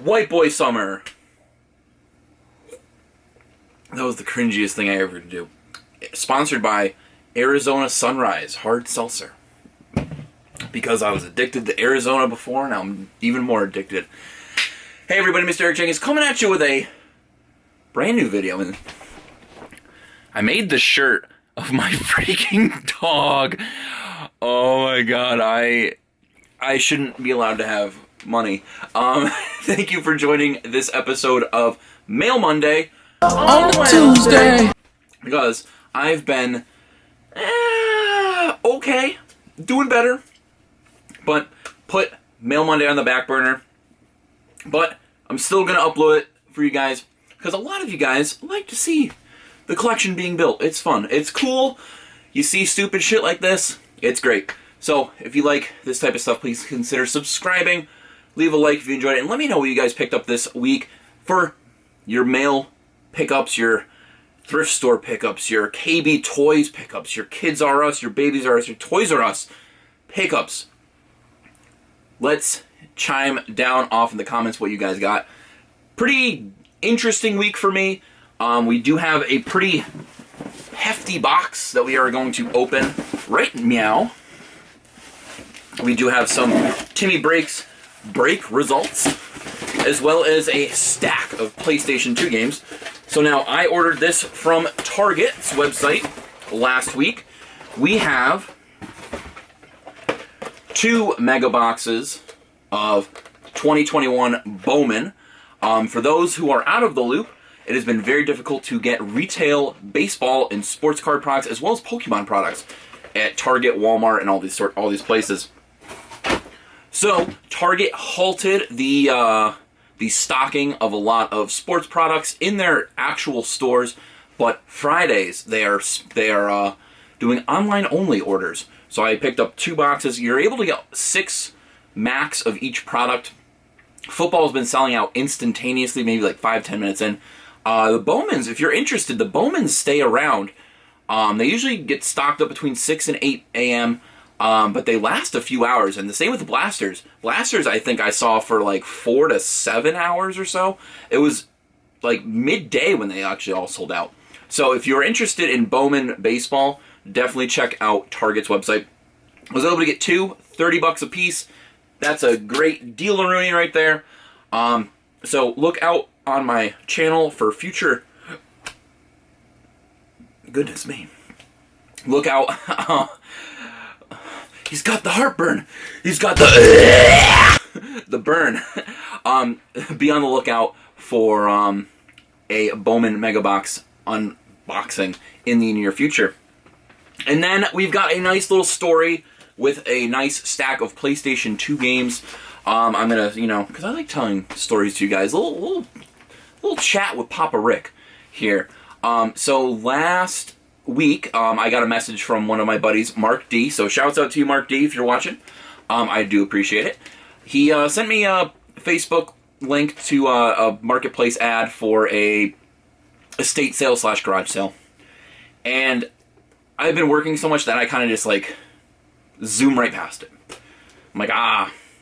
White Boy Summer. That was the cringiest thing I ever do. Sponsored by Arizona Sunrise Hard Seltzer. Because I was addicted to Arizona before, now I'm even more addicted. Hey everybody, Mr. Eric Jenkins coming at you with a brand new video. And I made the shirt of my freaking dog. Oh my god, I shouldn't be allowed to have money. Thank you for joining this episode of Mail Monday on Tuesday. Because I've been okay, doing better, but put Mail Monday on the back burner. But I'm still gonna upload it for you guys because a lot of you guys like to see the collection being built. It's fun. It's cool. You see stupid shit like this. It's great. So if you like this type of stuff, please consider subscribing. Leave a like if you enjoyed it. And let me know what you guys picked up this week for your mail pickups, your thrift store pickups, your KB Toys pickups, your Kids R Us, your Babies R Us, your Toys R Us pickups. Let's chime down off in the comments what you guys got. Pretty interesting week for me. We do have a pretty hefty box that we are going to open right meow. We do have some TimmyBreaks break results, as well as a stack of PlayStation 2 games. So now I ordered this from Target's website last week. We have 2 mega boxes of 2021 Bowman. For those who are out of the loop, it has been very difficult to get retail baseball and sports card products as well as Pokemon products at Target, Walmart, and all these places. So Target halted the stocking of a lot of sports products in their actual stores, but Fridays they are doing online only orders. So I picked up 2 boxes. You're able to get 6 max of each product. Football has been selling out instantaneously, maybe like 5-10 minutes in. The Bowmans, if you're interested, the Bowmans stay around. They usually get stocked up between 6 and 8 a.m., but they last a few hours. And the same with the Blasters. Blasters, I think I saw for like 4 to 7 hours or so. It was like midday when they actually all sold out. So if you're interested in Bowman baseball, definitely check out Target's website. I was able to get 2, $30 a piece. That's a great deal-a-rooney right there. So look out on my channel for future... Goodness me. Look out. He's got the heartburn. He's got the burn. Be on the lookout for a Bowman Mega Box unboxing in the near future. And then we've got a nice little story with a nice stack of PlayStation 2 games. I'm gonna, because I like telling stories to you guys. A little chat with Papa Rick here. So last week, I got a message from one of my buddies, Mark D. So shouts out to you, Mark D, if you're watching. I do appreciate it. He sent me a Facebook link to a marketplace ad for a estate sale / garage sale. And I've been working so much that I kind of just zoom right past it. I'm like,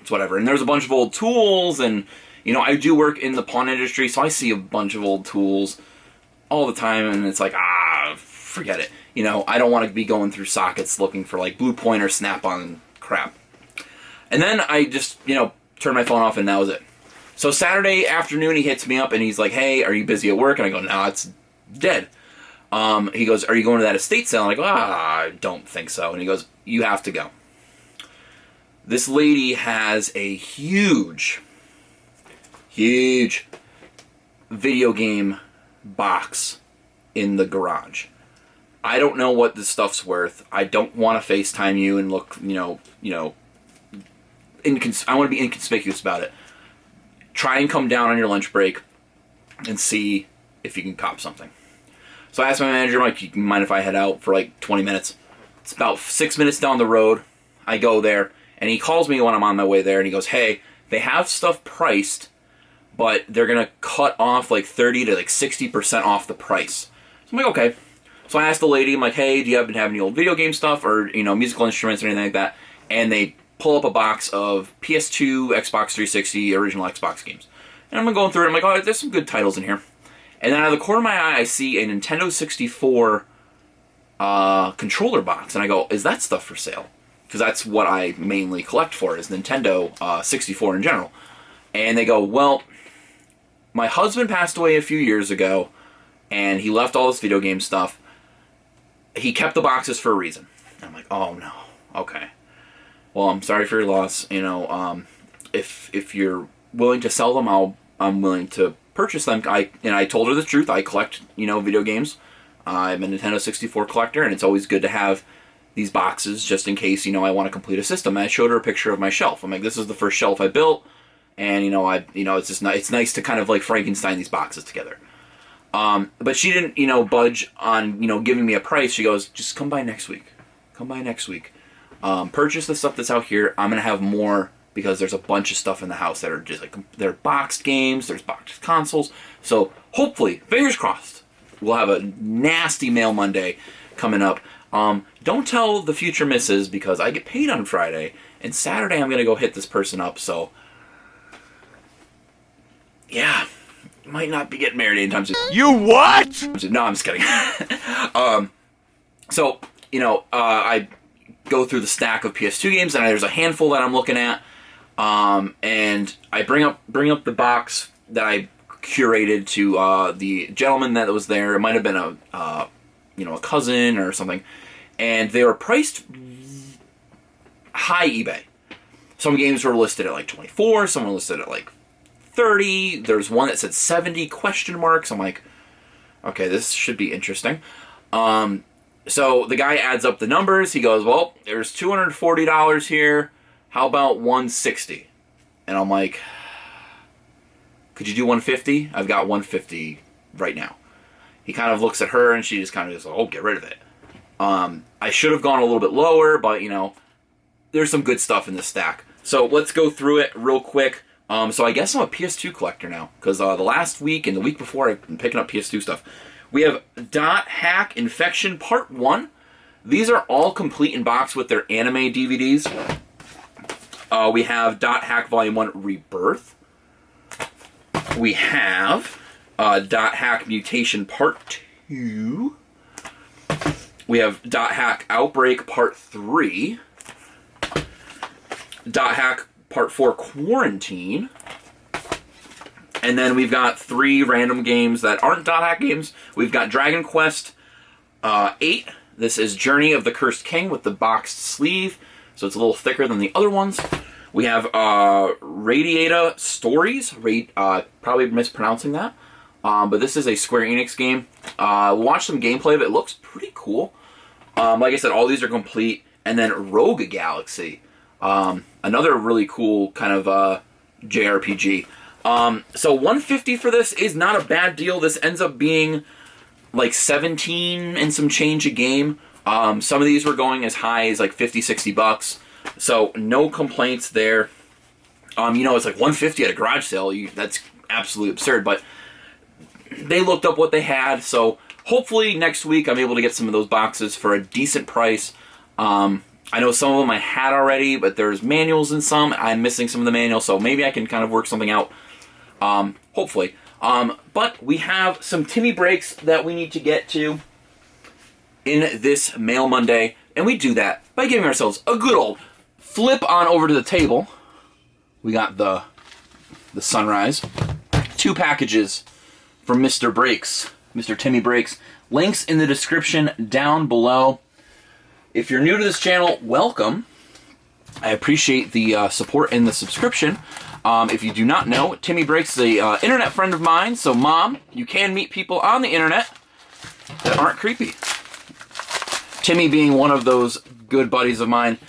it's whatever. And there's a bunch of old tools, and I do work in the pawn industry, so I see a bunch of old tools all the time, and it's like, forget it. I don't want to be going through sockets looking for Blue Point or Snap-on crap. And then I just, turn my phone off, and that was it. So Saturday afternoon, he hits me up, and he's like, hey, are you busy at work? And I go, no, it's dead. He goes, are you going to that estate sale? And I go, I don't think so. And he goes, you have to go. This lady has a huge video game box in the garage. I don't know what this stuff's worth. I don't want to FaceTime you and look, I want to be inconspicuous about it. Try and come down on your lunch break and see if you can cop something. So I asked my manager, I'm like, you mind if I head out for 20 minutes? It's about 6 minutes down the road. I go there, and he calls me when I'm on my way there, and he goes, hey, they have stuff priced, but they're going to cut off 30 to 60% off the price. So I'm like, okay. So I asked the lady, I'm like, hey, do you happen to have any old video game stuff or, musical instruments or anything like that? And they pull up a box of PS2, Xbox 360, original Xbox games. And I'm going through it, I'm like, oh, there's some good titles in here. And then out of the corner of my eye, I see a Nintendo 64 controller box. And I go, is that stuff for sale? Because that's what I mainly collect for, is Nintendo 64 in general. And they go, well, my husband passed away a few years ago, and he left all this video game stuff. He kept the boxes for a reason. And I'm like, oh no, okay. Well, I'm sorry for your loss. You know, if you're willing to sell them, I'm willing to purchase them. I told her the truth. I collect, you know, video games. I'm a Nintendo 64 collector, and it's always good to have these boxes just in case, you know, I want to complete a system. And I showed her a picture of my shelf. I'm like, this is the first shelf I built, and it's just it's nice to kind of like Frankenstein these boxes together. But she didn't, you know, budge on, you know, giving me a price. She goes, just come by next week. Come by next week. Purchase the stuff that's out here. I'm gonna have more because there's a bunch of stuff in the house that are just like, they're boxed games, there's boxed consoles. So hopefully, fingers crossed, we'll have a nasty Mail Monday coming up. Don't tell the future missus because I get paid on Friday, and Saturday I'm gonna go hit this person up. So yeah, might not be getting married anytime soon. You what? No, I'm just kidding. So you know, I go through the stack of PS2 games, and there's a handful that I'm looking at. And I bring up the box that I curated to the gentleman that was there. It might have been a cousin or something, and they were priced high eBay. Some games were listed at like 24, some were listed at like 30. There's one that said 70 question marks. I'm like, okay, this should be interesting. So the guy adds up the numbers. He goes, well, there's $240 here. How about $160? And I'm like, could you do $150? I've got $150 right now. He kind of looks at her, and she just kind of goes, oh, get rid of it. I should have gone a little bit lower, but, you know, there's some good stuff in this stack. So let's go through it real quick. So I guess I'm a PS2 collector now, because the last week and the week before I've been picking up PS2 stuff. We have Dot Hack Infection Part 1. These are all complete in box with their anime DVDs. We have Dot Hack Volume 1 Rebirth. We have Dot Hack Mutation Part 2. We have Dot Hack Outbreak Part 3. Dot Hack Part 4 Quarantine. And then we've got 3 random games that aren't Dot Hack games. We've got Dragon Quest 8. This is Journey of the Cursed King with the boxed sleeve, so it's a little thicker than the other ones. We have Radiata Stories. Probably mispronouncing that. But this is a Square Enix game. Watch some gameplay of it. It looks pretty cool. Like I said, all these are complete. And then Rogue Galaxy. Another really cool kind of JRPG. So $150 for this is not a bad deal. This ends up being like 17 and some change a game. Some of these were going as high as like 50, 60 bucks. So no complaints there. You know, it's like $150 at a garage sale. That's absolutely absurd, but they looked up what they had. So hopefully next week I'm able to get some of those boxes for a decent price. I know some of them I had already, but there's manuals in some. I'm missing some of the manuals, so maybe I can kind of work something out. Hopefully. But we have some TimmyBreaks that we need to get to in this Mail Monday, and we do that by giving ourselves a good old flip on over to the table. We got the Sunrise. 2 packages from Mr. Breaks, Mr. TimmyBreaks. Links in the description down below. If you're new to this channel, welcome. I appreciate the support and the subscription. If you do not know, TimmyBreaks is a internet friend of mine. So, Mom, you can meet people on the internet that aren't creepy. Timmy being one of those good buddies of mine.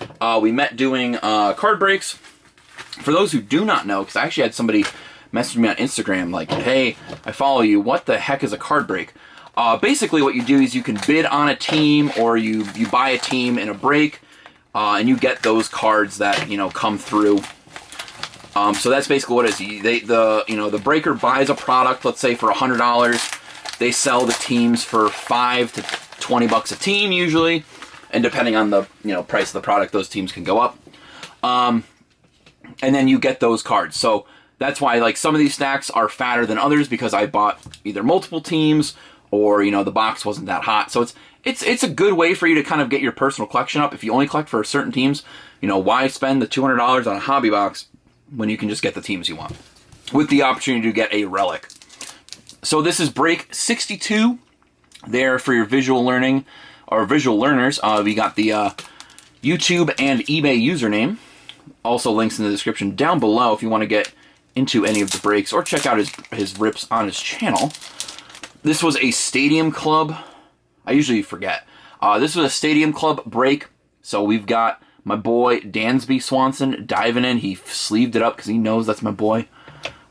We met doing card breaks. For those who do not know, because I actually had somebody message me on Instagram like, hey, I follow you. What the heck is a card break? Basically what you do is you can bid on a team, or you buy a team in a break, and you get those cards that, you know, come through. So that's basically what it is. The breaker buys a product, let's say for $100. They sell the teams for $5 to $20 a team usually, and depending on the price of the product, those teams can go up. And then you get those cards. So That's why, like, some of these stacks are fatter than others because I bought either multiple teams or, you know, the box wasn't that hot. So it's a good way for you to kind of get your personal collection up. If you only collect for certain teams, you know, why spend the $200 on a hobby box when you can just get the teams you want with the opportunity to get a relic. So this is break 62 there for your visual learning or visual learners. We got the YouTube and eBay username. Also links in the description down below if you want to get into any of the breaks or check out his rips on his channel. This was a Stadium Club. I usually forget. This was a Stadium Club break. So we've got my boy Dansby Swanson diving in. He sleeved it up because he knows that's my boy.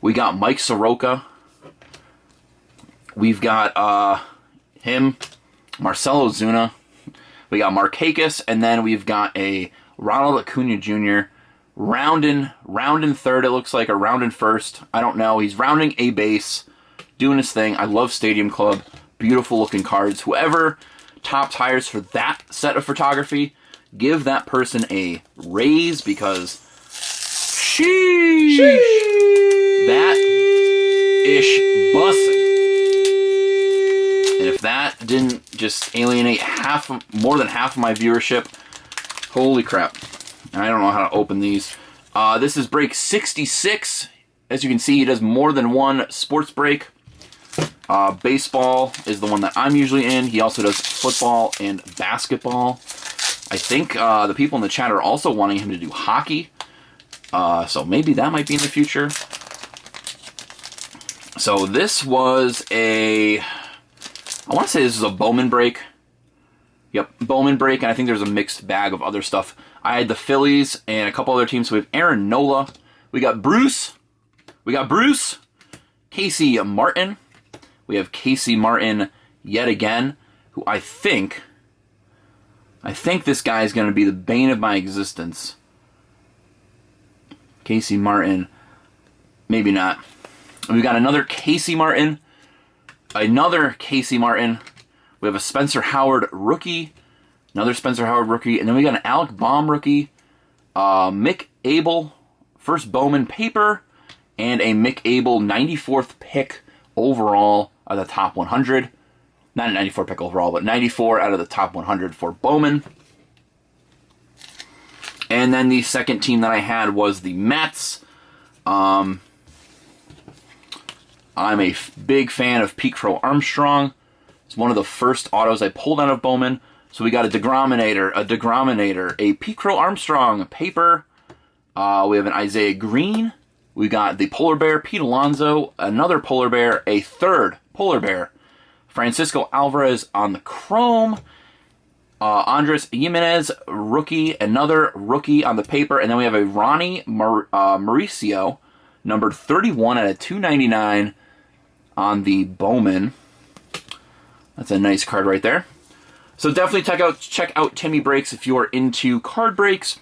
We got Mike Soroka. We've got him, Marcelo Zuna. We got Markakis, and then we've got a Ronald Acuna Jr. rounding third, it looks like, or rounding first. I don't know. He's rounding a base, doing his thing. I love Stadium Club. Beautiful looking cards. Whoever top tires for that set of photography, give that person a raise because sheesh. That ish bussin'. And if that didn't just alienate more than half of my viewership, holy crap. And I don't know how to open these. This is break 66. As you can see, he does more than one sports break. Baseball is the one that I'm usually in. He also does football and basketball. I think the people in the chat are also wanting him to do hockey. So maybe that might be in the future. So this was I want to say this is a Bowman break. Yep, Bowman break, and I think there's a mixed bag of other stuff. I had the Phillies and a couple other teams. So we have Aaron Nola. We got Bruce. Casey Martin. We have Casey Martin yet again, who I think this guy is going to be the bane of my existence. Casey Martin. Maybe not. We got another Casey Martin. We have a Spencer Howard rookie. Another Spencer Howard rookie. And then we got an Alec Baum rookie. Mick Abel, first Bowman paper. And a Mick Abel 94th pick overall out of the top 100. Not a 94 pick overall, but 94 out of the top 100 for Bowman. And then the second team that I had was the Mets. I'm a big fan of Pete Crow Armstrong. It's one of the first autos I pulled out of Bowman. So we got a Degrominator, a Pete Crow Armstrong paper. We have an Isaiah Green. We got the Polar Bear, Pete Alonso, another Polar Bear, a third Polar Bear, Francisco Alvarez on the Chrome, Andres Jimenez, rookie, another rookie on the paper, and then we have a Ronnie Mauricio, numbered 31 out of 299 on the Bowman. That's a nice card right there. So definitely check out TimmyBreaks if you are into card breaks.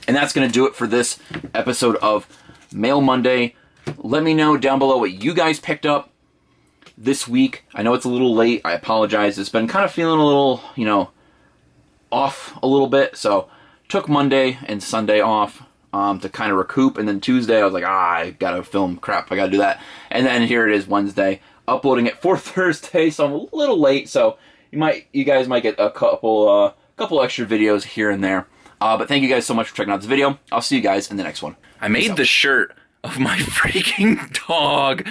And that's going to do it for this episode of Mail Monday. Let me know down below what you guys picked up this week. I know it's a little late. I apologize. It's been kind of feeling a little, off a little bit. So took Monday and Sunday off to kind of recoup. And then Tuesday I was like, I got to film. Crap, I got to do that. And then here it is Wednesday. Uploading it for Thursday. So I'm a little late. So you guys might get a couple extra videos here and there. But thank you guys so much for checking out this video. I'll see you guys in the next one. I made the shirt of my freaking dog.